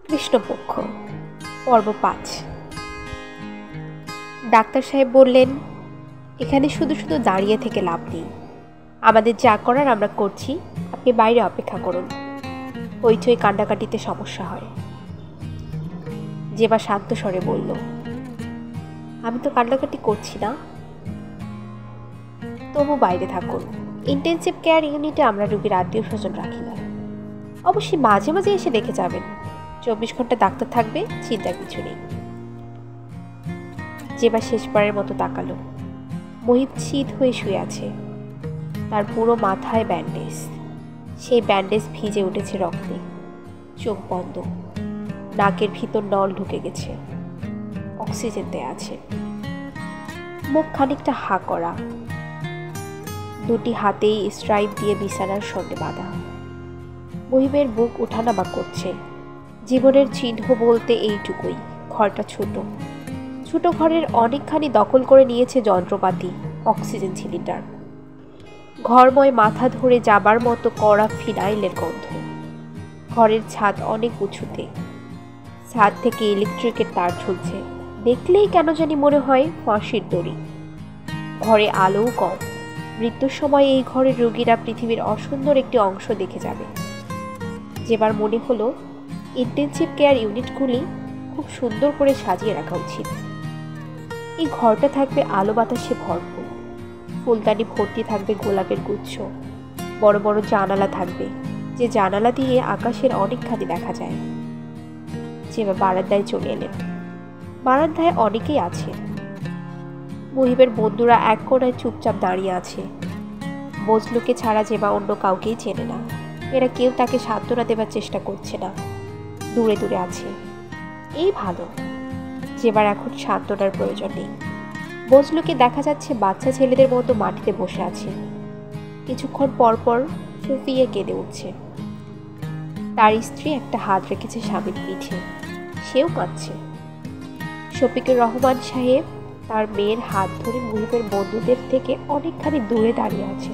কৃষ্ণপক্ষ পর্ব ৫। ডাক্তার সাহেব বললেন, এখানে শুধু শুধু দাঁড়িয়ে থেকে লাভ নেই। আমাদের যা করার আমরা করছি, আপনি বাইরে অপেক্ষা করুন। হইচই কান্ডাকাটিতে সমস্যা হয়। জেবা শান্ত স্বরে বলল, আমি তো কান্ডাকাটি করছি না। তবু বাইরে থাকুন। ইন্টেনসিভ কেয়ার ইউনিটে আমরা রোগীর আত্মীয় স্বজন রাখি না। অবশ্যই মাঝে মাঝে এসে দেখে যাবেন। 24 ঘন্টা ডাক্তার থাকবে, চিন্তার কিছু নেই। জেবা শেষবারের মতো তাকালো। মহিব শীত হয়ে শুয়ে আছে। তার পুরো মাথায় ব্যান্ডেজ। সেই ব্যান্ডেজ ভিজে উঠেছে রক্তে। চোখ বন্ধ, নাকের ভিতর নল ঢুকে গেছে। অক্সিজেন দেয়া আছে। মুখ খানিকটা হা করা। দুটি হাতেই স্ট্রাইপ দিয়ে বিছানার সঙ্গে বাঁধা। মহিবের বুক ওঠানামা করছে। জীবনের চিহ্ন বলতে এইটুকুই। ঘরটা ছোট। ছোট ঘরের অনেকখানি দখল করে নিয়েছে যন্ত্রপাতি, অক্সিজেন সিলিন্ডার। ঘরময় মাথা ধরে যাবার মতো কড়া ফিনাইলের গন্ধ। ঘরের ছাদ অনেক উঁচুতে। ছাদ থেকে ইলেকট্রিকের তার ঝুলছে। দেখলেই কেন জানি মনে হয় ফাঁসির দড়ি। ঘরে আলোও কম। মৃত্যুর সময় এই ঘরের রোগীরা পৃথিবীর অসুন্দর একটি অংশ দেখে যাবে। যেবার মনে হলো ইন্টেনসিভ কেয়ার ইউনিটগুলি খুব সুন্দর করে সাজিয়ে রাখা উচিত। এই ঘরটা থাকবে আলো বাতাসে ভরপুর। ফুলদানি ভর্তি থাকবে গোলাপের গুচ্ছ। বড় বড় জানালা থাকবে, যে জানালা দিয়ে আকাশের অনেকখানি দেখা যায়। যেবা বারান্দায় চলে এলেন। বারান্দায় অনেকেই আছে। মহিবের বন্ধুরা এক কোণায় চুপচাপ দাঁড়িয়ে আছে। বজলুকে ছাড়া যেবা অন্য কাউকেই চেনে না। এরা কেউ তাকে সান্ত্বনা দেবার চেষ্টা করছে না। দূরে দূরে আছে। এই ভালো। যেবার এখন সান্ত্বনার প্রয়োজন নেই। বজলুকে দেখা যাচ্ছে বাচ্চা ছেলেদের মতো মাটিতে বসে আছে। কিছুক্ষণ পরপর ফুপিয়ে কেঁদে উঠছে। তার স্ত্রী একটা হাত রেখেছে স্বামীর পিঠে। সেও কাঁদছে। শফিকুর রহমান সাহেব তার মেয়ের হাত ধরে মুহিবের বন্ধুদের থেকে অনেকখানি দূরে দাঁড়িয়ে আছে।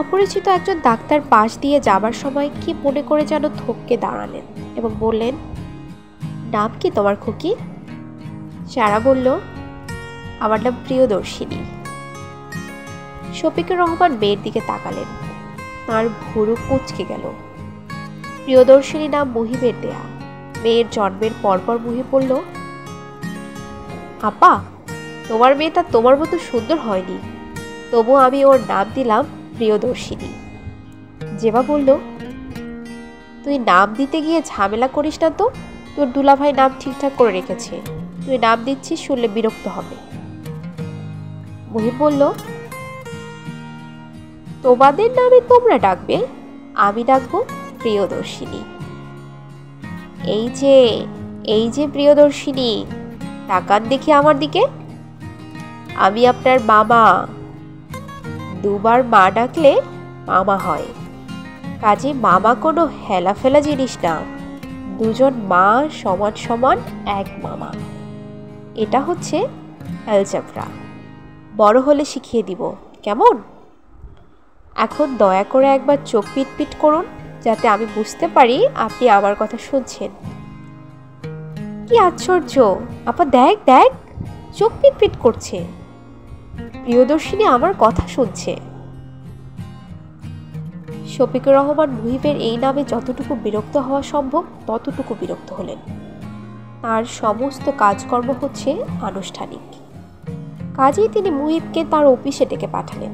অপরিচিত একজন ডাক্তার পাশ দিয়ে যাবার সময় কি মনে করে যেন থমকে দাঁড়ালেন এবং বললেন, নাম কি তোমার খুকি? সারা বলল, আমার নাম প্রিয়দর্শিনী। শফিকুর রহমান মেয়ের দিকে তাকালেন। তার ভুরু কুঁচকে গেল। প্রিয়দর্শিনী নাম মুহিবের দেয়া। মেয়ের জন্মের পরপর মুহিব বলল, আপা, তোমার মেয়েটা তোমার মতো সুন্দর হয়নি, তবু আমি ওর নাম দিলাম প্রিয়দর্শিনী। জেবা বলল, তুই নাম দিতে গিয়ে ঝামেলা করিস না তো। তোর দুলাভাই নাম ঠিকঠাক করে রেখেছে। তুই নাম দিচ্ছিস, শুনলে বিরক্ত হবে। মুহিব বলল, তোমাদের নামে তোমরা ডাকবে, আমি ডাকবো প্রিয়দর্শিনী। এই যে প্রিয়দর্শিনী, তাকান দেখি আমার দিকে। আমি আপনার মামা। দুবার মা ডাকলে মামা হয়। কাজে মামা কোনো হেলাফেলা জিনিস না। দুজন মা সমান সমান এক মামা। এটা হচ্ছে অ্যালজেব্রা। বড় হলে শিখিয়ে দিব, কেমন? এখন দয়া করে একবার চোখ পিটপিট করুন, যাতে আমি বুঝতে পারি আপনি আমার কথা শুনছেন। কি আশ্চর্য আপা, দেখ দেখ, চোখ পিটপিট করছে। প্রিয়দর্শিনী আমার কথা শুনছে। শফিকুর রহমান মুহিবের এই নামে যতটুকু বিরক্ত হওয়া সম্ভব ততটুকু বিরক্ত হলেন। তার সমস্ত কাজকর্ম হচ্ছে আনুষ্ঠানিক। কাজেই তিনি মুহিবকে তার অফিসে ডেকে পাঠালেন।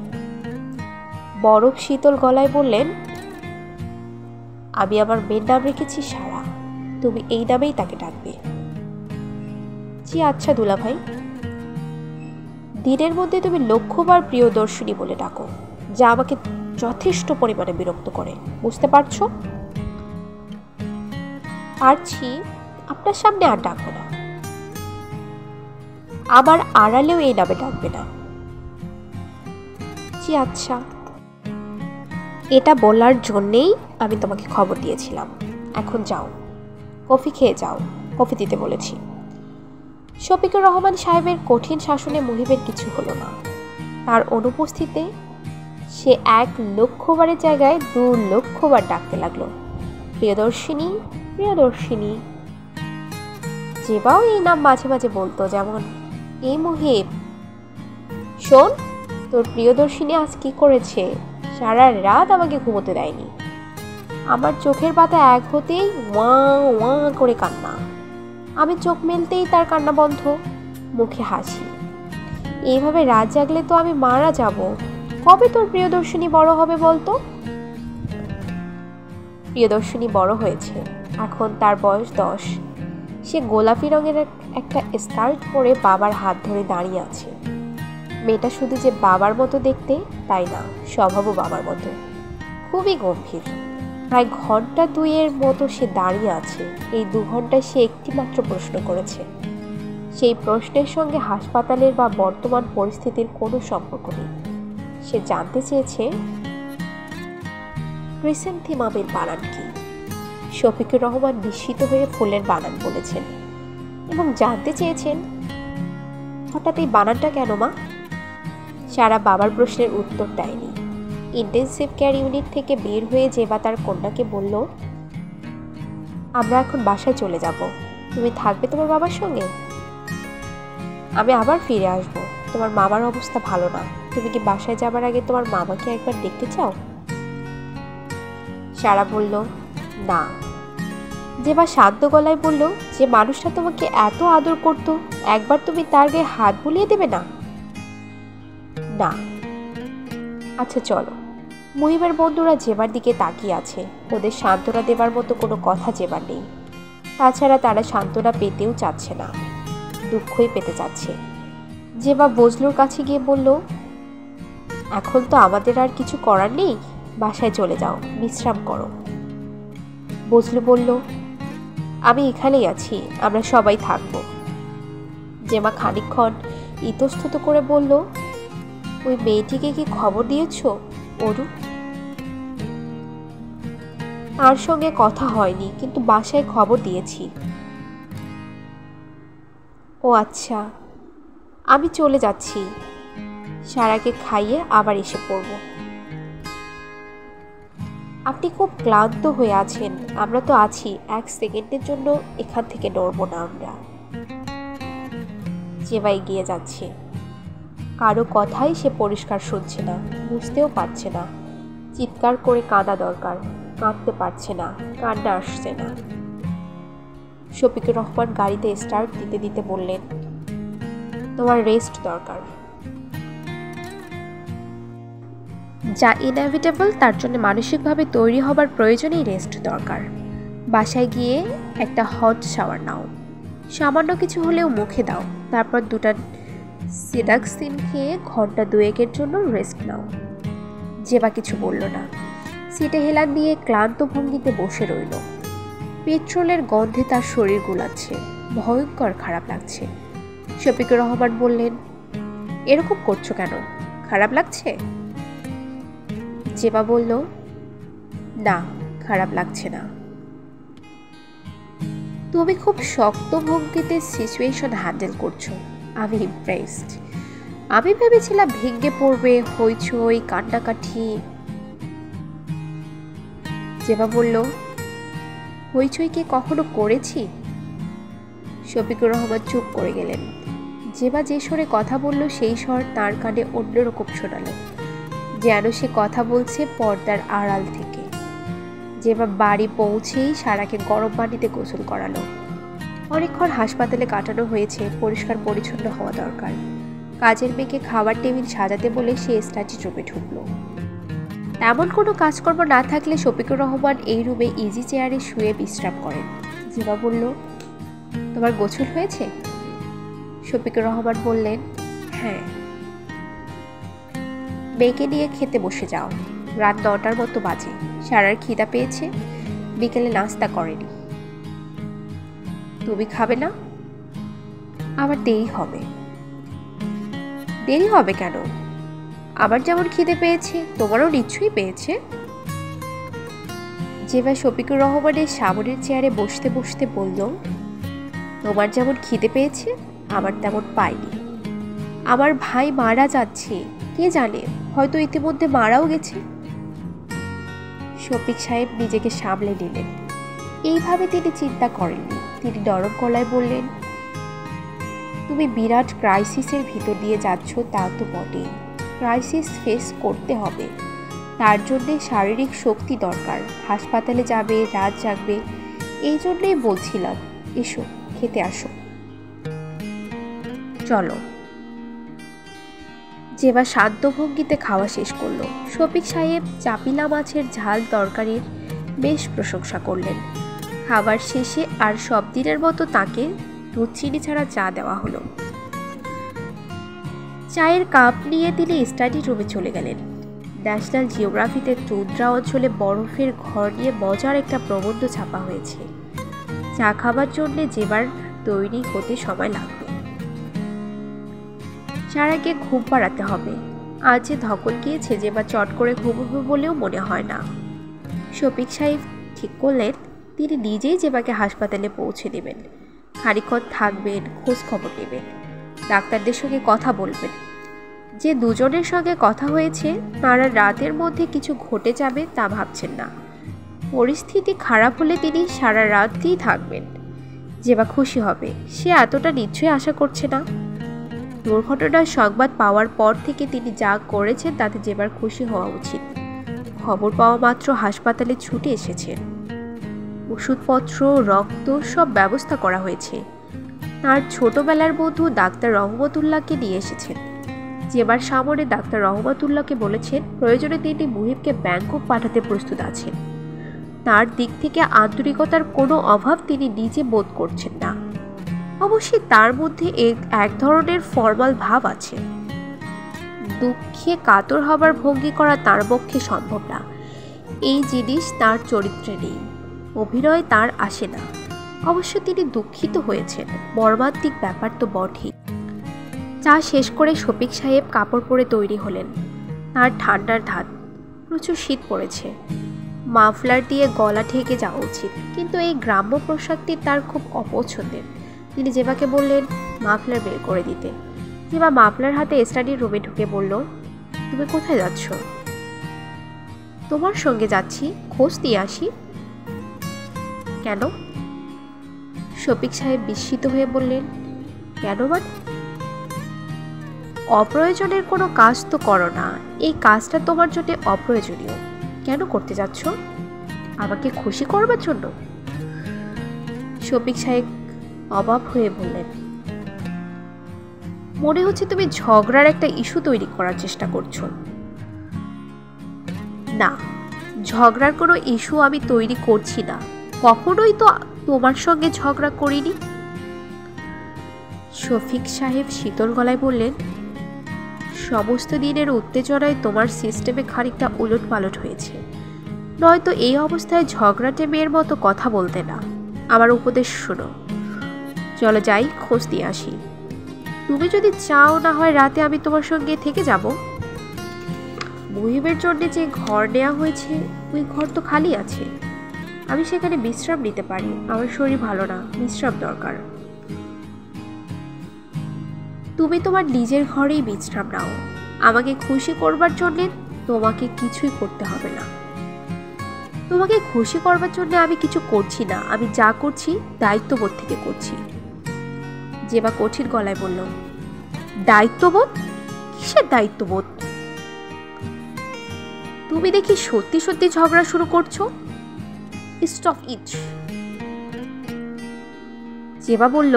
বরফ শীতল গলায় বললেন, আমি আমার মেয়ের নাম রেখেছি সারা। তুমি এই নামেই তাকে ডাকবে। জি আচ্ছা দুলাভাই। দিনের মধ্যে তুমি লক্ষ্যবার প্রিয়দর্শিনী বলে ডাকো, যা আমাকে যথেষ্ট পরিমাণে বিরক্ত করে। বুঝতে পারছো? পারছি। আপনার সামনে আর ডাকবো না। আমার আড়ালেও এই নামে ডাকবে না। জি আচ্ছা। এটা বলার জন্যেই আমি তোমাকে খবর দিয়েছিলাম। এখন যাও, কফি খেয়ে যাও। কফি দিতে বলেছি। শফিকুর রহমান সাহেবের কঠিন শাসনে মুহিবের কিছু হলো না। তার অনুপস্থিতিতে সে 1 লক্ষবারের জায়গায় 2 লক্ষবার ডাকতে লাগলো। প্রিয়দর্শিনী, প্রিয়দর্শিনী। জেবাও এই নাম মাঝে মাঝে বলতো, যেমন এই মুহিব, শোন, তোর প্রিয়দর্শিনী আজ কি করেছে, সারা রাত আমাকে ঘুমোতে দেয়নি। আমার চোখের পাতা এক হতেই ওয়া ওয়া করে কান্না। আমি চোখ মেলতেই তার কান্না বন্ধ, মুখে হাসি। এইভাবে রাত জাগলে তো আমি মারা যাব। কবে তোর প্রিয়দর্শিনী বড় হবে বলতো? প্রিয়দর্শিনী বড় হয়েছে, এখন তার বয়স 10। সে গোলাপি রঙের একটা স্কার্ট পরে বাবার হাত ধরে দাঁড়িয়ে আছে। মেয়েটা শুধু যে বাবার মতো দেখতে তাই না, স্বভাবও বাবার মতো, খুবই গম্ভীর। প্রায় ঘন্টা 2-এর মতো সে দাঁড়িয়ে আছে। এই 2 ঘন্টায় সে একটি মাত্র প্রশ্ন করেছে। সেই প্রশ্নের সঙ্গে হাসপাতালের বা বর্তমান পরিস্থিতির কোনো সম্পর্ক নেই। সে জানতে চেয়েছে ক্রিসেন্থেমামের বানান কি। শফিকুর রহমান বিস্মিত হয়ে ফুলের বানান বলেছেন এবং জানতে চেয়েছেন, হঠাৎ এই বানানটা কেন মা? সারা বাবার প্রশ্নের উত্তর দেয়নি। ইন্টেনসিভ কেয়ার ইউনিট থেকে বের হয়ে জেবা তার কন্যাকে বলল, আমরা এখন বাসায় চলে যাব, তুমি থাকবে তোমার বাবার সঙ্গে? আমি আবার ফিরে আসব। তোমার মামার অবস্থা ভালো না, তুমি কি বাসায় যাবার আগে তোমার মামাকে একবার দেখতে চাও? সারা বলল, না। জেবা শান্ত গলায় বলল, যে মানুষটা তোমাকে এত আদর করতো, একবার তুমি তার গায়ে হাত বুলিয়ে দেবে না? না। আচ্ছা চলো। মুহিবের বন্ধুরা জেবার দিকে তাকিয়ে আছে। ওদের সান্ত্বনা দেবার মতো কোনো কথা জেবার নেই। তাছাড়া তারা সান্ত্বনা পেতেও চাচ্ছে না, দুঃখই পেতে চাচ্ছে। জেবা বজলুর কাছে গিয়ে বলল, এখন তো আমাদের আর কিছু করার নেই, বাসায় চলে যাও, বিশ্রাম করো। বজলু বলল, আমি এখানেই আছি, আমরা সবাই থাকবো। জেমা খানিকক্ষণ ইতস্তত করে বলল, ওই মেয়েটিকে কি খবর দিয়েছ অরু? তার সঙ্গে কথা হয়নি, কিন্তু বাসায় খবর দিয়েছি। ও আচ্ছা, আমি চলে যাচ্ছি, সারাকে খাইয়ে আবার এসে পড়ব। আপনি খুব ক্লান্ত হয়ে আছেন, আমরা তো আছি, 1 সেকেন্ডের জন্য এখান থেকে নড়ব না আমরা। জেবা এগিয়ে যাচ্ছে। কারো কথাই সে পরিষ্কার শুনছে না, বুঝতেও পারছে না। চিৎকার করে কাঁদা দরকার, কাঁদতে পারছে না, কান্না আসছে না। শফিকুর রহমান গাড়িতে স্টার্ট দিতে দিতে বললেন, তোমার রেস্ট দরকার। যা ইনএভিটেবল তার জন্য মানসিকভাবে তৈরি হবার প্রয়োজনেই রেস্ট দরকার। বাসায় গিয়ে একটা হট শাওয়ার নাও, সামান্য কিছু হলেও মুখে দাও, তারপর 2টা সিডাক্সিন খেয়ে ঘন্টা 2-এর জন্য রেস্ট নাও। জেবা কিছু বলল না, সিটে হেলান দিয়ে ক্লান্ত ভঙ্গিতে বসে রইল। পেট্রোলের গন্ধে তার শরীর গুলাচ্ছে, ভয়ঙ্কর খারাপ লাগছে। শফিকুর রহমান বললেন, এরকম করছো কেন, খারাপ লাগছে? জেবা বলল, না, খারাপ লাগছে না। তুমি খুব শক্ত ভঙ্গিতে সিচুয়েশন হ্যান্ডেল করছো, আমি ইমপ্রেসড। আমি ভেবেছিলাম ভেঙে পড়বে, হইচই, কান্নাকাটি। জেবা বলল, হইচই কি কখনো করেছি? শফিকুর রহমান চুপ করে গেলেন। জেবা যে স্বরে কথা বলল সেই স্বর তার কানে অন্যরকম শোনালো, যেন সে কথা বলছে পর্দার আড়াল থেকে। জেবা বাড়ি পৌঁছেই সারাকে গরম পানিতে গোসল করালো। অনেকক্ষণ হাসপাতালে কাটানো হয়েছে, পরিষ্কার পরিচ্ছন্ন হওয়া দরকার। কাজের মেয়েকে খাবার টেবিল সাজাতে বলে সে স্টাডি রুমে ঢুকলো। এমন কোনো কাজকর্ম না থাকলে শফিকুর রহমান এই রুমে ইজি চেয়ারে শুয়ে বিশ্রাম করেন। জেবা বলল, তোমার গোসল হয়েছে? শফিকুর রহমান বললেন, হ্যাঁ। মেয়েকে নিয়ে খেতে বসে যাও, রাত 9টার মতো বাজে। সারার খিদা পেয়েছে, বিকেলে নাস্তা করেনি। তুমি খাবে না? আমার দেরি হবে। দেরি হবে কেন? আমার যেমন খিদে পেয়েছে তোমারও নিশ্চয়ই পেয়েছে। জেবা শফিকুর রহমানের সামনের চেয়ারে বসতে বসতে বলল, তোমার যেমন খিদে পেয়েছে আমার তেমন পাইনি। আমার ভাই মারা যাচ্ছে, কে জানে হয়তো ইতিমধ্যে মারাও গেছে। শফিক সাহেব নিজেকে সামলে নিলেন। এইভাবে তিনি চিন্তা করেননি। তিনি নরম গলায় বললেন, তুমি বিরাট ক্রাইসিসের ভিতর দিয়ে যাচ্ছ, তা তো বটেই। ক্রাইসিস ফেস করতে হবে, তার জন্যে শারীরিক শক্তি দরকার। হাসপাতালে যাবে, রাত জাগবে। এই জন্যই বলছিলাম, এসো খেতে আসো। চলো। জেবা শান্ত ভঙ্গিতে খাওয়া শেষ করলো। শফিক সাহেব চাপিলা মাছের ঝাল তরকারির বেশ প্রশংসা করলেন। খাবার শেষে আর সব দিনের মতো তাকে দুধ চিনি ছাড়া চা দেওয়া হলো। চায়ের কাপ নিয়ে তিনি স্টাডি রুমে চলে গেলেন। ন্যাশনাল জিওগ্রাফিতে টুন্ড্রা অঞ্চলে বরফের ঘর নিয়ে মজার একটা প্রবন্ধ ছাপা হয়েছে। চা খাবার জন্য জেবার তৈরি হতে সময় লাগবে। চার আগে ঘুম পাড়াতে হবে। আজ যে ধকল গিয়েছে, জেবা চট করে ঘুমোবে বলেও মনে হয় না। শফিক সাহেব ঠিক করলেন তিনি নিজেই জেবাকে হাসপাতালে পৌঁছে দেবেন। খানিকক্ষণ থাকবেন, খোঁজ খবর নেবেন, ডাক্তারদের সঙ্গে কথা বলবেন। যে দুজনের সঙ্গে কথা হয়েছে তারা রাতের মধ্যে কিছু ঘটে যাবে তা ভাবছেন না। পরিস্থিতি খারাপ হলে তিনি সারা রাতই থাকবেন। জেবা খুশি হবে, সে এতটা নিশ্চয়ই আশা করছে না। দুর্ঘটনার সংবাদ পাওয়ার পর থেকে তিনি যা করেছেন তাতে জেবার খুশি হওয়া উচিত। খবর পাওয়া মাত্র হাসপাতালে ছুটে এসেছেন। ওষুধপত্র, রক্ত সব ব্যবস্থা করা হয়েছে। তার ছোটবেলার বন্ধু ডাক্তার রহমতুল্লাহকে নিয়ে এসেছেন। জেবার সামনে ডাক্তার রহমতুল্লাহকে বলেছেন প্রয়োজনে তিনি মুহিবকে ব্যাংকক পাঠাতে প্রস্তুত আছেন। তার দিক থেকে আন্তরিকতার কোনো অভাব তিনি নিজে বোধ করছেন না। অবশ্যই তার মধ্যে এক ধরনের ফর্মাল ভাব আছে। দুঃখে কাতর হবার ভঙ্গি করা তার পক্ষে সম্ভব না। এই জিনিস তার চরিত্রে নেই, অভিনয় তার আসে না। অবশ্য তিনি দুঃখিত হয়েছেন, মর্মান্তিক ব্যাপার তো বটেই। চা শেষ করে শফিক সাহেব কাপড় পরে তৈরি হলেন। তার ঠান্ডার ধাত, প্রচুর শীত পড়েছে। মাফলার দিয়ে গলা ঢেকে যাওয়া উচিত, কিন্তু এই গ্রাম্য পোশাকটি তার খুব অপছন্দের। তিনি জেবাকে বললেন মাফলার বের করে দিতে। জেবা মাফলার হাতে স্টাডি রুমে ঢুকে বলল, তুমি কোথায় যাচ্ছ? তোমার সঙ্গে যাচ্ছি, খোঁজ দিয়ে আসি। কেন? শফিক সাহেব বিস্মিত হয়ে বললেন, কেন মানে? অপ্রয়োজনের কোনো কাজ তো করো না। এই কাজটা তোমার জন্য অপ্রয়োজনীয়। কেন করতে যাচ্ছ? আমাকে খুশি করবার জন্য? শফিক সাহেব অবাক হয়ে বললেন, মনে হচ্ছে তুমি ঝগড়ার একটা ইস্যু তৈরি করার চেষ্টা করছো। না, ঝগড়ার কোনো ইস্যু আমি তৈরি করছি না। কখনোই তো তোমার সঙ্গে ঝগড়া করিনি। শফিক সাহেব শীতল গলায় বললেন, সমস্ত দিনের উত্তেজনায় তোমার সিস্টেমে খানিকটা উলট পালট হয়েছে। নয়তো এই অবস্থায় ঝগড়াটে মেয়ের মতো কথা বলতে না। আমার উপদেশ শোনো, চলো যাই, খোঁজ দিয়ে আসি। তুমি যদি চাও না হয় রাতে আমি তোমার সঙ্গে থেকে যাব। মুহিবের জন্য যে ঘর নেওয়া হয়েছে ওই ঘর তো খালি আছে। আমি সেখানে বিশ্রাম নিতে পারি। আমার শরীর ভালো না, বিশ্রাম দরকার। তুমি তোমার নিজের ঘরেই বিশ্রাম নাও। আমাকে খুশি করবার জন্যে তোমাকে কিছুই করতে হবে না। তোমাকে খুশি করবার জন্য আমি কিছু করছি না। আমি যা করছি দায়িত্ববোধ থেকে করছি। জেবা কঠিন গলায় বলল, দায়িত্ববোধ? কিসের দায়িত্ববোধ? তুমি দেখি সত্যি সত্যি ঝগড়া শুরু করছো। Stop it. জেবা বলল,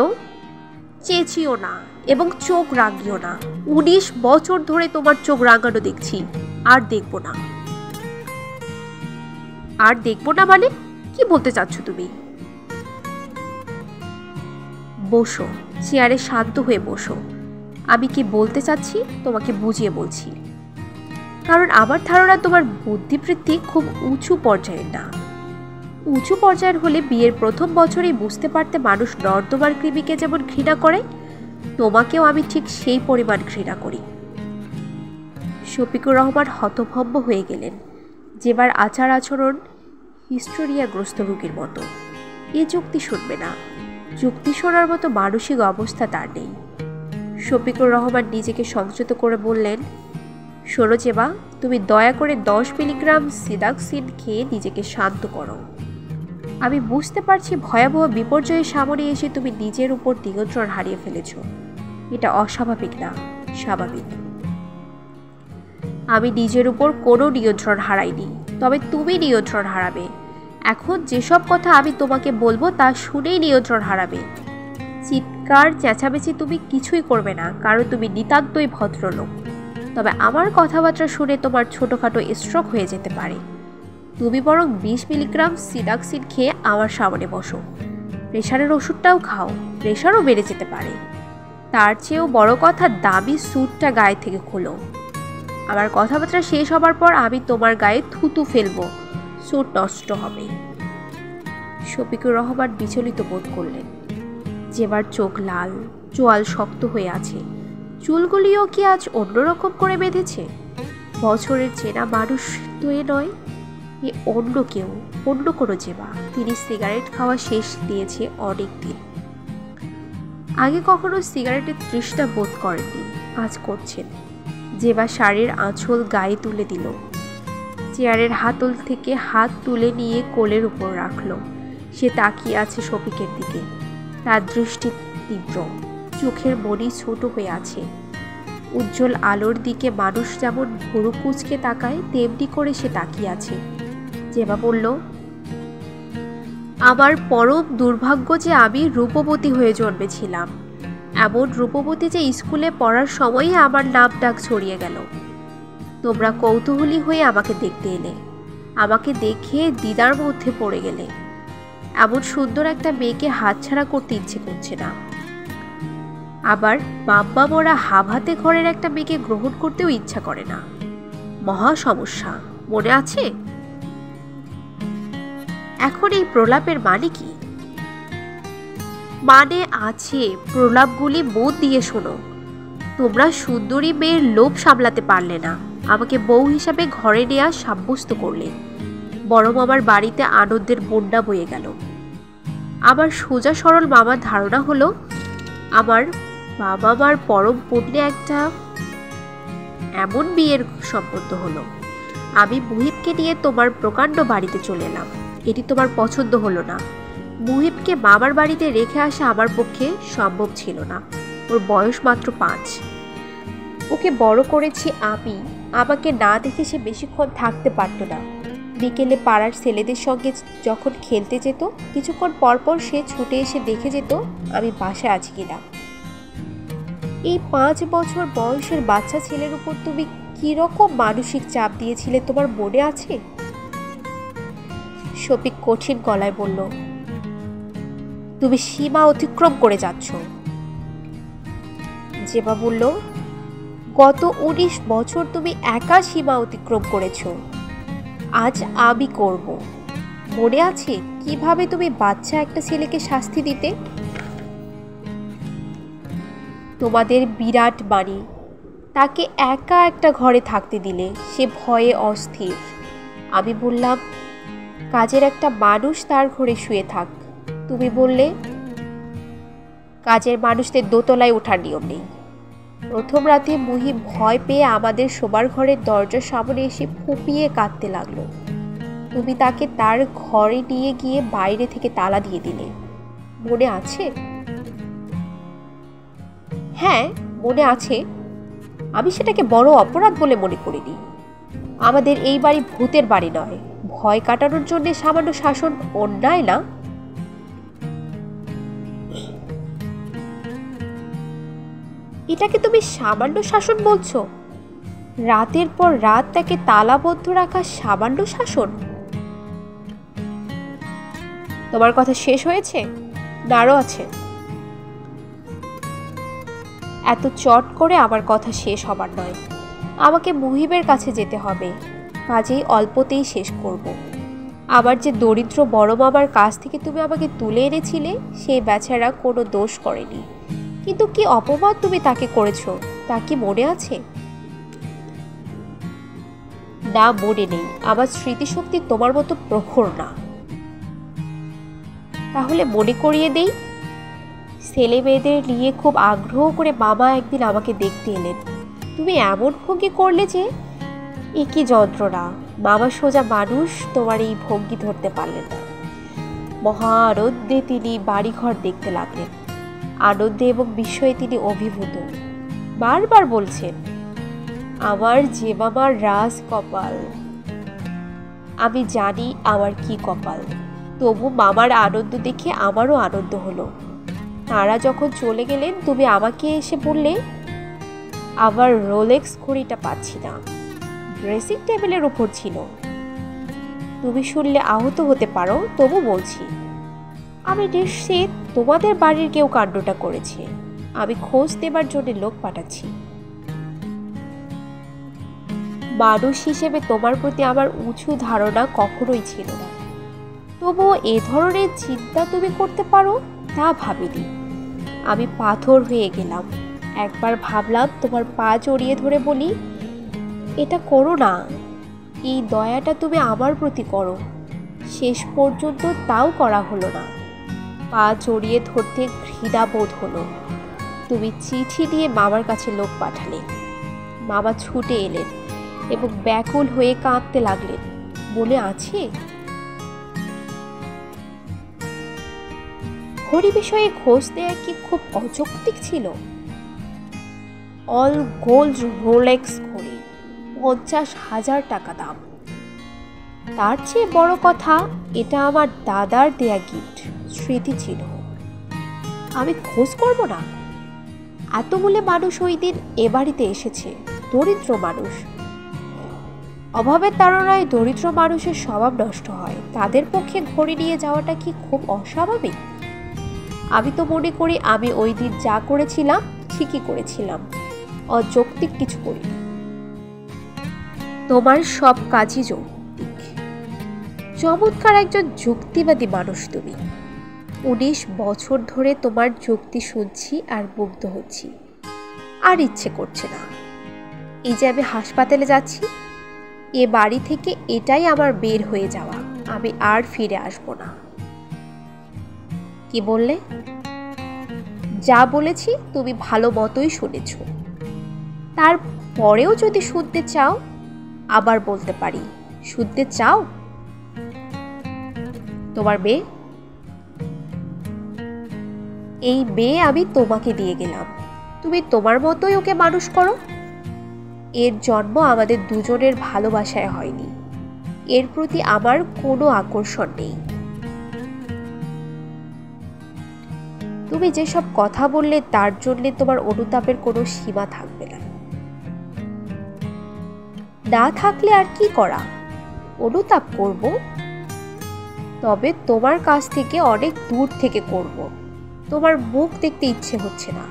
চেঁচিও না এবং চোখ রাঙিও না। 19 বছর ধরে তোমার চোখ রাঙানো দেখছি, আর দেখবো না। আর দেখবো না মানে কি বলতে চাচ্ছ তুমি? বসো, চেয়ারে শান্ত হয়ে বসো। আমি কি বলতে চাচ্ছি তোমাকে বুঝিয়ে বলছি। কারণ আমার ধারণা তোমার বুদ্ধিবৃত্তি খুব উঁচু পর্যায়ের না। উঁচু পর্যায়ের হলে বিয়ের প্রথম বছরেই বুঝতে পারতে মানুষ নর্দমার কৃমিকে যেমন ঘৃণা করে, তোমাকেও আমি ঠিক সেই পরিমাণ ঘৃণা করি। শফিকুর রহমান হতভম্ব হয়ে গেলেন। যেবার আচার আচরণ হিস্টোরিয়াগ্রস্ত রোগীর মতো। এ যুক্তি শুনবে না। যুক্তি শোনার মতো মানসিক অবস্থা তার নেই। শফিকুর রহমান নিজেকে সংযত করে বললেন, শোনো জেবা, তুমি দয়া করে 10 মিলিগ্রাম সিদাক্সিন খেয়ে নিজেকে শান্ত করো। আমি বুঝতে পারছি ভয়াবহ বিপর্যয়ের সামনে এসে তুমি নিজের উপর নিয়ন্ত্রণ হারিয়ে ফেলেছ। এটা অস্বাভাবিক না, স্বাভাবিক। আমি নিজের উপর কোনো নিয়ন্ত্রণ হারাইনি, তবে তুমি নিয়ন্ত্রণ হারাবে। এখন যেসব কথা আমি তোমাকে বলবো তা শুনেই নিয়ন্ত্রণ হারাবে। চিৎকার চেঁচামেচি তুমি কিছুই করবে না, কারণ তুমি নিতান্তই ভদ্রলোক। তবে আমার কথাবার্তা শুনে তোমার ছোটোখাটো স্ট্রোক হয়ে যেতে পারে। তুমি বরং 20 মিলিগ্রাম সিডাক্সিন খেয়ে আমার সামনে বসো। প্রেশারের ওষুধটাও খাও, প্রেশারও বেড়ে যেতে পারে। তার চেয়েও বড় কথা, দামি স্যুটটা গায়ে থেকে খোলো। আমার কথাবার্তা শেষ হবার পর আমি তোমার গায়ে থুতু ফেলবো, স্যুট নষ্ট হবে। শফিকুর রহমান বিচলিত বোধ করলেন। জেবার চোখ লাল, চোয়াল শক্ত হয়ে আছে। চুলগুলিও কি আজ অন্যরকম করে বেঁধেছে? বছরের চেনা মানুষ তো এ নয়, এ অন্য কেউ, অন্য কোনো জেবা। তিনি সিগারেট খাওয়া শেষ দিয়েছে অনেক দিন। আগে কখনো সিগারেটের তৃষ্ণা বোধ করেননি, আজ করছেন। জেবা শাড়ির আঁচল গায়ে তুলে দিল। চেয়ারের হাতল থেকে হাত তুলে নিয়ে কোলের উপর রাখল। সে তাকিয়ে আছে শফিকের দিকে। তার দৃষ্টি তীব্র, চোখের মনি ছোট হয়ে আছে। উজ্জ্বল আলোর দিকে মানুষ যেমন ভুরু কুঁচকে তাকায়, তেমনি করে সে তাকিয়ে আছে। জেবা বলল, আমার পরম দুর্ভাগ্য যে আমি রূপবতী হয়ে জন্মেছিলাম। এমন রূপবতী যে স্কুলে পড়ার সময়ই আমার নাম ডাক ছড়িয়ে গেল। তোমরা কৌতূহলী হয়ে আমাকে দেখতে এলে, আমাকে দেখে দিদার মধ্যে পড়ে গেলে। এমন সুন্দর একটা মেয়েকে হাতছাড়া করতে ইচ্ছে করছে না। আবার বাব্বা মোরা হাভাতে ঘরের একটা মেয়েকে গ্রহণ করতেও ইচ্ছা করে না। মহা সমস্যা, মনে আছে? এখন এই প্রলাপের মানে কি? মানে আছে, প্রলাপগুলি মন দিয়ে শোনো। তোমরা সুন্দরী মেয়ের লোভ সামলাতে পারলে না, আমাকে বউ হিসাবে ঘরে নেওয়া সাব্যস্ত করলে। বড় মামার বাড়িতে আনন্দের বন্যা বয়ে গেল। আমার সোজা সরল মামার ধারণা হলো আমার বাবা মার পরম পুণ্যে একটা এমন বিয়ের সম্পর্ক হলো। আমি মুহিবকে নিয়ে তোমার প্রকাণ্ড বাড়িতে চলে এলাম। এটি তোমার পছন্দ হলো না। মুহিবকে মামার বাড়িতে রেখে আসা আমার পক্ষে সম্ভব ছিল না। ওর বয়স মাত্র 5। ওকে বড় করেছি আমি। আমাকে না দেখে সে বেশিক্ষণ থাকতে পারতো না। বিকেলে পাড়ার ছেলেদের সঙ্গে যখন খেলতে যেত, কিছুক্ষণ পরপর সে ছুটে এসে দেখে যেত আমি বাসায় আছি কিনা। এই 5 বছর বয়সের বাচ্চা ছেলের উপর তুমি কিরকম মানসিক চাপ দিয়েছিলে তোমার মনে আছে? শফিক কঠিন গলায় বলল, তুমি সীমা অতিক্রম করে যাচ্ছ। জেবা বলল, গত 19 বছর তুমি একা সীমা অতিক্রম করেছ, আজ আমি করব। মনে আছে কিভাবে তুমি বাচ্চা একটা ছেলেকে শাস্তি দিতে? তোমাদের বিরাট বাড়ি, তাকে একা একটা ঘরে থাকতে দিলে, সে ভয়ে অস্থির। আমি বললাম, কাজের একটা মানুষ তার ঘরে শুয়ে থাক। তুমি বললে, কাজের মানুষদের দোতলায় ওঠার নিয়ম নেই। প্রথম রাতে মুহিব ভয় পেয়ে আমাদের শোবার ঘরের দরজার সামনে এসে ফুঁপিয়ে কাঁদতে লাগলো। তুমি তাকে তার ঘরে নিয়ে গিয়ে বাইরে থেকে তালা দিয়ে দিলে, মনে আছে? হ্যাঁ, মনে আছে। আমি সেটাকে বড় অপরাধ বলে মনে করিনি। আমাদের এই বাড়ি ভূতের বাড়ি নয়। ভয় কাটানোর জন্য সামান্য শাসন অন্যায় না? এটাকে তুমি সামান্য শাসন বলছো? রাতের পর রাত তাকে তালাবদ্ধ রাখা সামান্য শাসন? তোমার কথা শেষ হয়েছে? নাড়ো আছে। এত চট করে আমার কথা শেষ হবার নয়। আমাকে মুহিবের কাছে যেতে হবে, কাজেই অল্পতেই শেষ করব। আমার যে দরিদ্র বড় মামার কাছ থেকে তুমি আমাকে তুলে এনেছিলে, সেই বেচারা কোনো দোষ করেনি, কিন্তু কি অপমান তুমি তাকে করেছ তা কি মনে আছে? না, মনে নেই। আমার স্মৃতিশক্তি তোমার মতো প্রখর না। তাহলে মনে করিয়ে দেই। ছেলে মেয়েদের নিয়ে খুব আগ্রহ করে মামা একদিন আমাকে দেখতে এলেন। তুমি এমন ভঙ্গি করলে যে, একই যন্ত্রণা। মামা সোজা মানুষ, তোমার এই ভঙ্গি ধরতে পারলেন না। মহা আনন্দে তিনি বাড়িঘর দেখতে লাগলেন। আনন্দে এবং বিস্ময়ে তিনি অভিভূত। বারবার বলছেন, আমার যে মামার রাজ কপাল। আমি জানি আমার কি কপাল, তবু মামার আনন্দ দেখে আমারও আনন্দ হলো। তারা যখন চলে গেলেন তুমি আমাকে এসে বললে, আবার রোলেক্স ঘড়িটা পাচ্ছি না, ড্রেসিং টেবিলের উপর ছিল। তুমি শুনলে আহত হতে পারো, তবু বলছি আমি নিশ্চিত তোমাদের বাড়ির কেউ কাণ্ডটা করেছে। আমি খোঁজ দেবার জন্য লোক পাঠাচ্ছি। মানুষ হিসেবে তোমার প্রতি আমার উঁচু ধারণা কখনোই ছিল না, তবুও এ ধরনের চিন্তা তুমি করতে পারো তা ভাবিনি। আমি পাথর হয়ে গেলাম। একবার ভাবলাম তোমার পা জড়িয়ে ধরে বলি, এটা করো না, এই দয়াটা তুমি আমার প্রতি করো। শেষ পর্যন্ত তাও করা হলো না। পা জড়িয়ে ধরতে ঘৃণা বোধ হলো। তুমি চিঠি দিয়ে মামার কাছে লোক পাঠালে। মামা ছুটে এলেন এবং ব্যাকুল হয়ে কাঁদতে লাগলেন। মনে আছে ঘড়ি বিষয়ে খোঁজ দেয়া কি খুব অযৌক্তিক ছিল? অল গোল্ড রোলেক্স ঘড়ি, 50,000 টাকা দাম। তার চেয়ে বড় কথা, এটা আমার দাদার দেয়া গিফট, স্মৃতি ছিল। আমি খোঁজ করব না? এত বলে মানুষ ওই দিন এ বাড়িতে এসেছে, দরিদ্র মানুষ। অভাবের তাড়নায় দরিদ্র মানুষের স্বভাব নষ্ট হয়। তাদের পক্ষে ঘড়ি নিয়ে যাওয়াটা কি খুব অস্বাভাবিক? আমি তো মনে করি আমি ওই দিন যা করেছিলাম ঠিকই করেছিলাম, অযৌক্তিক কিছু করি। তোমার সব কাজই যৌক্তিক। চমৎকার একজন যুক্তিবাদী মানুষ তুমি। 19 বছর ধরে তোমার যুক্তি শুনছি আর মুগ্ধ হচ্ছি, আর ইচ্ছে করছে না। এই যে আমি হাসপাতালে যাচ্ছি, এ বাড়ি থেকে এটাই আমার বের হয়ে যাওয়া। আমি আর ফিরে আসব না। কি বললে? যা বলেছি তুমি ভালো মতোই শুনেছ। তারপরেও যদি শুনতে চাও, আবার বলতে পারি। শুনতে চাও? তোমার মেয়ে, এই মেয়ে আমি তোমাকে দিয়ে গেলাম, তুমি তোমার মতোই ওকে মানুষ করো। এর জন্ম আমাদের দুজনের ভালোবাসায় হয়নি। এর প্রতি আমার কোনো আকর্ষণ নেই। তুমি যেসব কথা বললে তার জন্য তোমার অনুতাপের কোনো সীমা থাকবে না। না থাকলে আর কি করা? অনুতাপ করব, তবে তোমার কাছ থেকে অনেক দূর থেকে করব। তোমার মুখ দেখতে ইচ্ছে হচ্ছে না।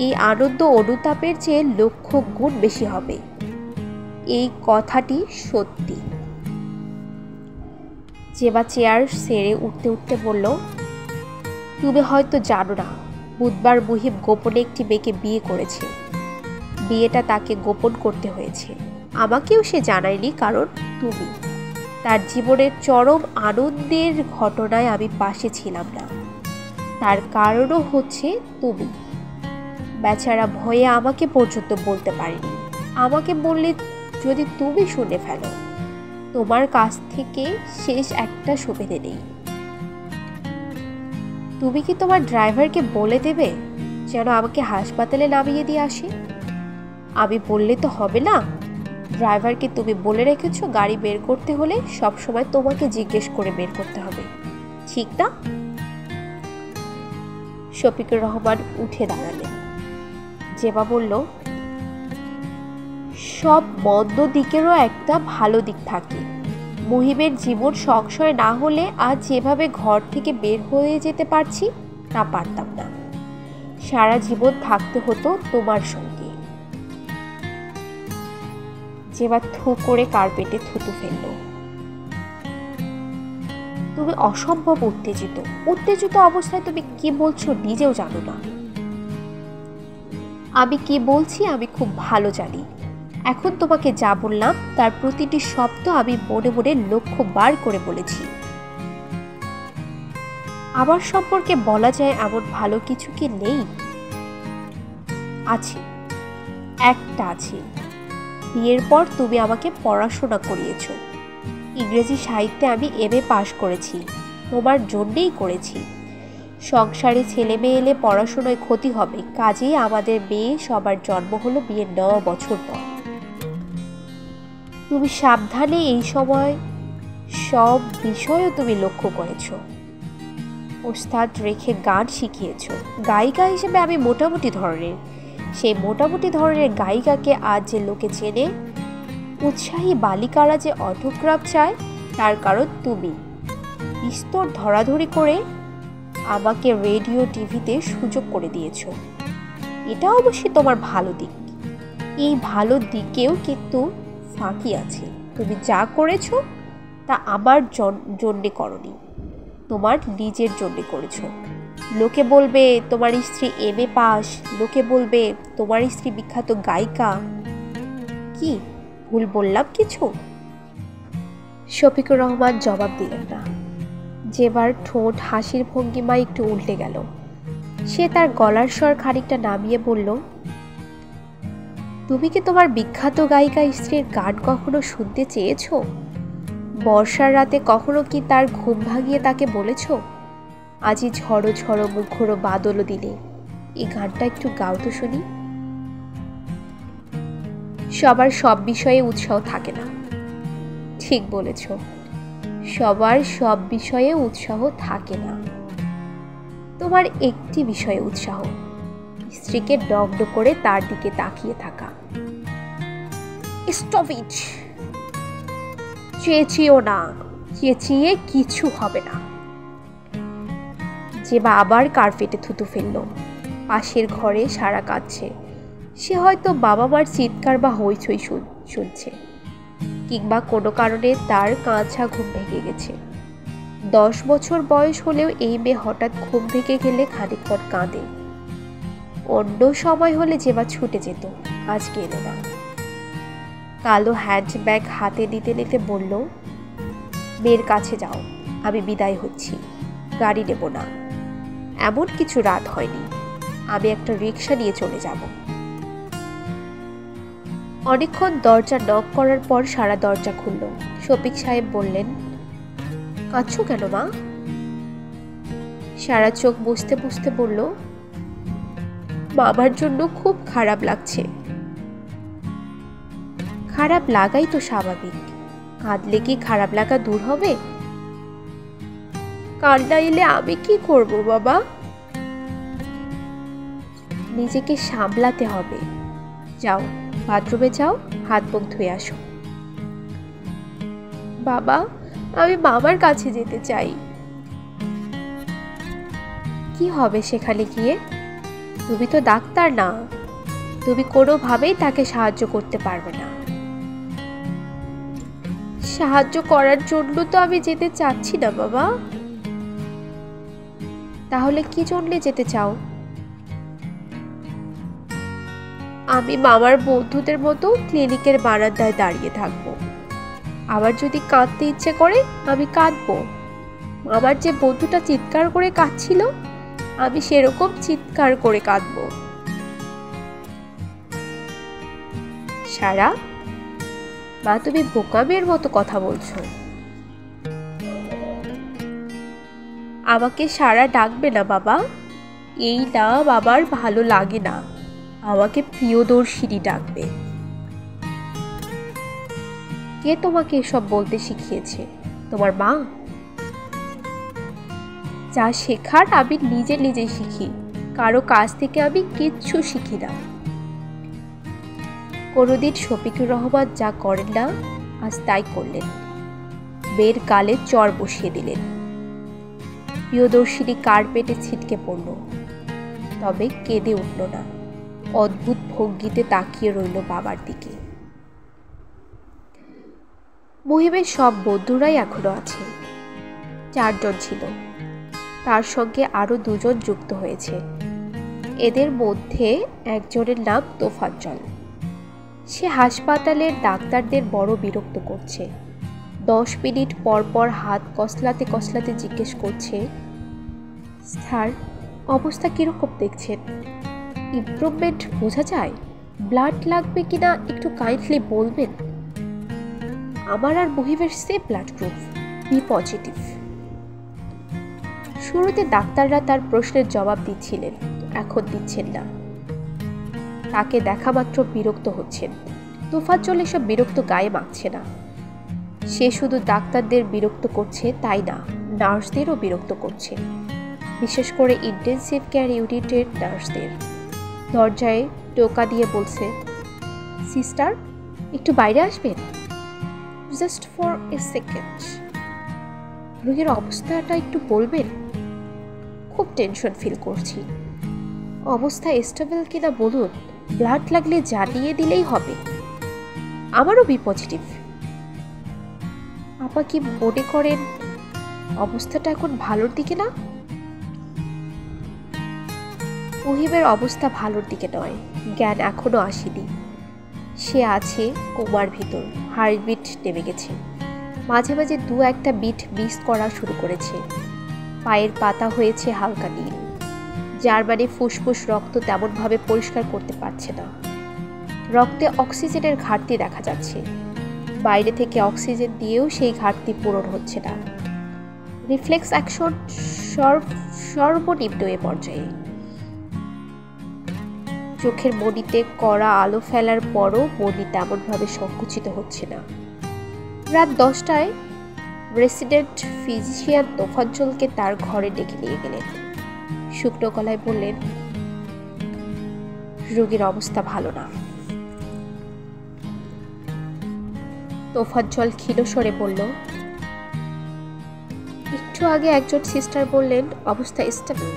এই আনন্দ অনুতাপের চেয়ে লক্ষ গুণ বেশি হবে। এই কথাটি সত্যি। জেবা চেয়ার সেরে উঠতে উঠতে বলল, তুমি হয়তো জানো না, বুধবার মুহিব গোপনে একটি মেয়েকে বিয়ে করেছে। বিয়েটা তাকে গোপন করতে হয়েছে। আমাকেও সে জানায়নি, কারণ তুমি। তার জীবনের চরম আনন্দের ঘটনায় আমি পাশে ছিলাম না। তার কারণও হচ্ছে তুমি। বেচারা ভয়ে আমাকে পর্যন্ত বলতে পারেনি। আমাকে বললে যদি তুমি শুনে ফেলো, তোমার কাছ থেকে শেষ একটা সুবিধে নেই। তুমি কি তোমার ড্রাইভারকে বলে দেবে যেন আমাকে হাসপাতালে নামিয়ে দিয়ে আসে? আমি বললে তো হবে না। ড্রাইভারকে তুমি বলে রেখেছো গাড়ি বের করতে হলে সবসময় তোমাকে জিজ্ঞেস করে বের করতে হবে, ঠিক না? শফিকুর রহমান উঠে দাঁড়ালেন। জেবা বলল, সব মন্দ দিকেরও একটা ভালো দিক থাকে। মুহিবের জীবন সংশয় না হলে আজ যেভাবে ঘর থেকে বের হয়ে যেতে পারছি তা পারতাম না। সারা জীবন থাকতে হতো তোমার সঙ্গে। জেবা থু করে কার্পেটে থুতু ফেলল। তুমি অসম্ভব উত্তেজিত। উত্তেজিত অবস্থায় তুমি কি বলছো নিজেও জানো না। আমি কি বলছি আমি খুব ভালো জানি। এখন তোমাকে যা বললাম তার প্রতিটি শব্দ আমি মনে মনে লক্ষবার করে বলেছি। আমার সম্পর্কে বলা যায় এমন ভালো কিছু কি নেই? আছে, একটা আছে। বিয়ের পর তুমি আমাকে পড়াশোনা করিয়েছ। ইংরেজি সাহিত্যে আমি MA পাশ করেছি। তোমার জন্যেই করেছি। সংসারে ছেলে মেয়ে এলে পড়াশোনায় ক্ষতি হবে, কাজেই আমাদের মেয়ে সবার জন্ম হলো বিয়ের 9 বছর পর। তুমি সাবধানে এই সময় সব বিষয়ও তুমি লক্ষ্য করেছ। ওস্তাদ রেখে গান শিখিয়েছ। গায়িকা হিসেবে আমি মোটামুটি ধরনের, সেই মোটামুটি ধরনের গায়িকাকে আজ যে লোকে চেনে, উৎসাহী বালিকারা যে অটোগ্রাফ চায়, তার কারণ তুমি বিস্তর ধরাধরি করে আমাকে রেডিও টিভিতে সুযোগ করে দিয়েছ। এটা অবশ্যই তোমার ভালো দিক। এই ভালো দিকেও কিন্তু ফাঁকি আছে। তুমি যা করেছ তা আমার জন্যে করনি, তোমার নিজের জন্যে করেছ। লোকে বলবে তোমার স্ত্রী MA পাস, লোকে বলবে তোমার স্ত্রী বিখ্যাত গায়িকা। কি ভুল বললাম কিছু? শফিকুর রহমান জবাব দিলেন না। যেবার ঠোঁট হাসির ভঙ্গিমায় একটু উল্টে গেল। সে তার গলার স্বর খানিকটা নামিয়ে বলল, তুমি কি তোমার বিখ্যাত গায়িকা স্ত্রীর গান কখনো শুনতে চেয়েছ? বর্ষার রাতে কখনো কি তার ঘুম ভাঙিয়ে তাকে বলেছ, আজি ঝড়ো ঝড়ো মুখরো বাদল দিলে এই গানটা একটু গাও তো শুনি? সবার সব বিষয়ে উৎসাহ থাকে না। ঠিক বলেছ, সবার সব বিষয়ে উৎসাহ থাকে না। তোমার একটি বিষয়ে উৎসাহ, স্ত্রীকে দগ্ধ করে তার দিকে তাকিয়ে থাকা। Stop it! চেঁচিও না, চেঁচিয়ে কিছু হবে না। যে আবার কার্পেটে থুতু ফেলল। পাশের ঘরে সারা কাঁদছে। সে হয়তো বাবা মার চিৎকার বা হইচই শুনছে, কিংবা কোনো কারণে তার কাঁচা ঘুম ভেঙে গেছে। 10 বছর বয়স হলেও এই মেয়ে হঠাৎ ঘুম ভেঙে গেলে খানিকক্ষণ কাঁদে। অন্য সময় হলে যেবা ছুটে যেত, আজকে এলো না। কালো হ্যান্ডব্যাগ হাতে নিতে নিতে বলল, মেয়ের কাছে যাও, আমি বিদায় হচ্ছি, গাড়ি নেব না। এমন কিছু রাত হয়নি, আমি একটা রিক্সা নিয়ে চলে যাব। অনেকক্ষণ দরজা নক করার পর সারা দরজা খুলল। শফিক সাহেব বললেন, কাঁদছো কেন মা? সারা চোখ বুঝতে বুঝতে বলল, বাবার জন্য খুব খারাপ লাগছে। খারাপ লাগাই তো স্বাভাবিক, কাঁদলে কি খারাপ লাগা দূর হবে? কান্না এলে আমি কি করব বাবা? নিজেকে সামলাতে হবে। যাও, বাথরুমে যাও, হাত মুখ ধুয়ে আসো। বাবা, আমি মামার কাছে যেতে চাই। কি হবে সেখানে গিয়ে? তুমি তো ডাক্তার না, তুমি কোনোভাবেই তাকে সাহায্য করতে পারবে না। সাহায্য করার জন্য তো আমি যেতে চাচ্ছি না বাবা। তাহলে কি জন্য যেতে চাও? আমি মামার বন্ধুদের মতো ক্লিনিকের বারান্দায় দাঁড়িয়ে থাকবো। আবার যদি কাঁদতে ইচ্ছে করে আমি কাঁদবো। আমার যে বন্ধুটা চিৎকার করে কাঁদছিল, আমি সেরকম চিৎকার করে কাঁদবো। সারা, মা তুমি বোকামের মতো কথা বলছো। আমাকে সারা ডাকবে না বাবা, এই নাম আমার ভালো লাগে না। আমাকে প্রিয়দর্শিনী ডাকবে। কে তোমাকে এসব বলতে শিখিয়েছে? তোমার মা? যা শেখার আমি নিজে নিজে শিখি, কারো কাছ থেকে আমি কিচ্ছু শিখি না। কোনোদিন শফিকুর রহমান যা করেন না, আজ তাই করলেন। মেয়ের গালে চড় বসিয়ে দিলেন। প্রিয়দর্শিনী কার্পেটে ছিটকে পড়ল, তবে কেঁদে উঠল না। অদ্ভুত ভঙ্গিতে তাকিয়ে রইল বাবার দিকে। মহিমের সব বন্ধুরাই এখনো আছে। 4 জন ছিল, তার সঙ্গে আরো 2 জন যুক্ত হয়েছে। এদের মধ্যে একজনের নাম তোফাজ্জল। সে হাসপাতালের ডাক্তারদের বড় বিরক্ত করছে। 10 মিনিট পর পর হাত কসলাতে কসলাতে জিজ্ঞেস করছে, স্যার অবস্থা কিরকম দেখছেন? ইমপ্রুভমেন্ট বোঝা যায়? ব্লাড লাগবে কিনা একটু কাইন্ডলি বলবেন। আমার আর মহিমের same blood group, B positive. শুরুতে ডাক্তাররা তার প্রশ্নের জবাব দিচ্ছিলেন, এখন দিচ্ছেন না। তাকে দেখা মাত্র বিরক্ত হচ্ছেন। তোফাজ্জল এসব বিরক্ত গায়ে মাখছে না। সে শুধু ডাক্তারদের বিরক্ত করছে তাই না, নার্সদেরও বিরক্ত করছে, বিশেষ করে ইন্টেনসিভ কেয়ার ইউনিটের নার্সদের। দরজায় টোকা দিয়ে বলছে, সিস্টার একটু বাইরে আসবেন, জাস্ট ফর এ সেকেন্ড। রোগীর অবস্থাটা একটু বলবেন? খুব টেনশন ফিল করছি। অবস্থা স্টেবল কিনা বলুন, ব্লাড লাগলে জানিয়ে দিলেই হবে। আমারও বি পজিটিভ। আপা কি মনে করেন অবস্থাটা এখন ভালোর দিকে না? মুহিবের অবস্থা ভালোর দিকে নয়, জ্ঞান এখনো আসেনি। সে আছে কোমার ভিতর, হার্টবিট নেমে গেছে। মাঝে মাঝে দু একটা বিট মিস করা শুরু করেছে। পায়ের পাতা হয়েছে হালকা নীল, যার মানে ফুসফুস রক্ত তেমনভাবে পরিষ্কার করতে পারছে না। রক্তে অক্সিজেনের ঘাটতি দেখা যাচ্ছে। বাইরে থেকে অক্সিজেন দিয়েও সেই ঘাটতি পূরণ হচ্ছে না। রিফ্লেক্স অ্যাকশন সর্বনিম্ন এ পর্যায়ে। চোখের মণিতে কড়া আলো ফেলার পরও মণি তেমনভাবে সংকুচিত হচ্ছে না। রাত 10টায় রেসিডেন্ট ফিজিশিয়ান তোফাজ্জলকে তার ঘরে ডেকে নিয়ে গেলেন। শুকনো গলায় বললেন, রোগীর অবস্থা ভালো না। তোফাজ্জল ক্ষীণ স্বরে বলল, একটু আগে একজন সিস্টার বললেন অবস্থা স্টেবল।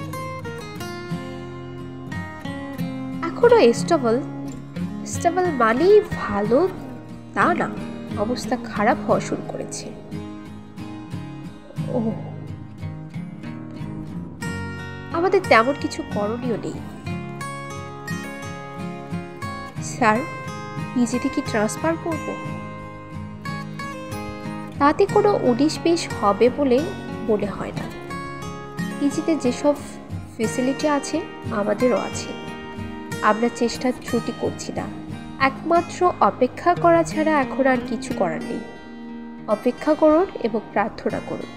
এখনো স্টেবল মানেই ভালো তা না, অবস্থা খারাপ হওয়া শুরু করেছে। ও, আমাদের তেমন কিছু করণীয় নেই। স্যার, পিজিতে কি ট্রান্সফার করব? তাতে কোনো 19-20 হবে বলে মনে হয় না। পিজিতে যেসব ফেসিলিটি আছে আমাদেরও আছে। আমরা চেষ্টা ত্রুটি করছি না, একমাত্র অপেক্ষা করা ছাড়া এখন আর কিছু করার নেই। অপেক্ষা করুন এবং প্রার্থনা করুন।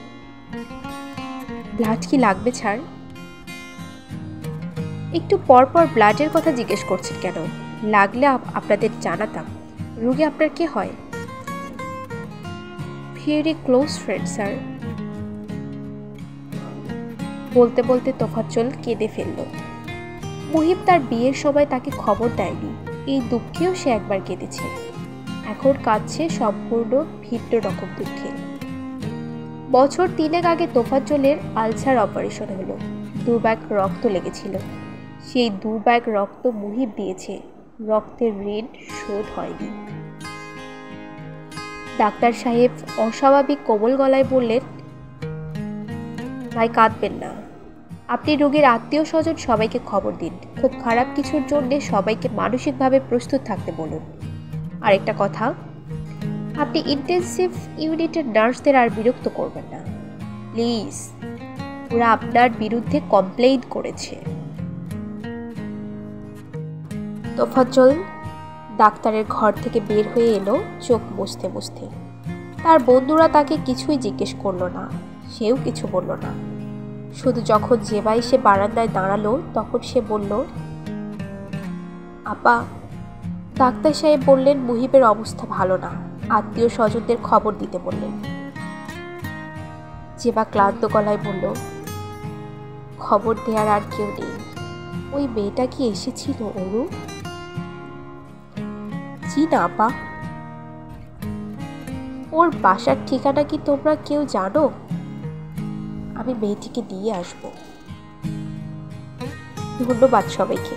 ব্লাড কি লাগবে স্যার? একটু পর পর ব্লাডের কথা জিজ্ঞেস করছেন কেন? লাগলে আপনাদের জানাতাম। রোগী আপনার কে হয়? Very close friend sir. বলতে বলতে তোফাজ্জল কেঁদে ফেলল। মুহিব তার বিয়ের সময় তাকে খবর দেয়নি, এই দুঃখেও সে একবার কেঁদেছে। এখন কাঁদছে সম্পূর্ণ ভিন্ন রকম দুঃখে। বছর 3 আগে তোফাজ্জলের আলসার অপারেশন হলো। 2 ব্যাগ রক্ত লেগেছিল। সেই 2 ব্যাগ রক্ত মুহিব দিয়েছে। রক্তের ঋণ শোধ হয়নি। ডাক্তার সাহেব অস্বাভাবিক কোমল গলায় বললেন, ভাই কাঁদবেন না, আপনি রোগীর আত্মীয় স্বজন সবাইকে খবর দিন। খুব খারাপ কিছুর জন্য সবাইকে মানসিকভাবে প্রস্তুত থাকতে বলুন। আরেকটা কথা, আপনি ইন্টেনসিভ ইউনিটের নার্সদের আর বিরক্ত করবেন না প্লিজ, ওরা আপনার বিরুদ্ধে কমপ্লেইন করেছে। তোফাজ্জল ডাক্তারের ঘর থেকে বের হয়ে এলো চোখ মুছতে মুছতে। তার বন্ধুরা তাকে কিছুই জিজ্ঞেস করলো না, সেও কিছু বলল না। শুধু যখন জেবা এসে বারান্দায় দাঁড়ালো তখন সে বলল, আপা, ডাক্তার সাহেব বললেন মুহিবের অবস্থা ভালো না, আত্মীয় স্বজনদের খবর দিতে বললেন। জেবা ক্লান্ত গলায় বলল, খবর দেওয়ার আর কেউ নেই। ওই মেয়েটা কি এসেছিল অরু? জি না আপা। ওর বাসার ঠিকানা কি তোমরা কেউ জানো? আমি মেয়েটিকে দিয়ে আসবো। ধন্যবাদ সবাইকে।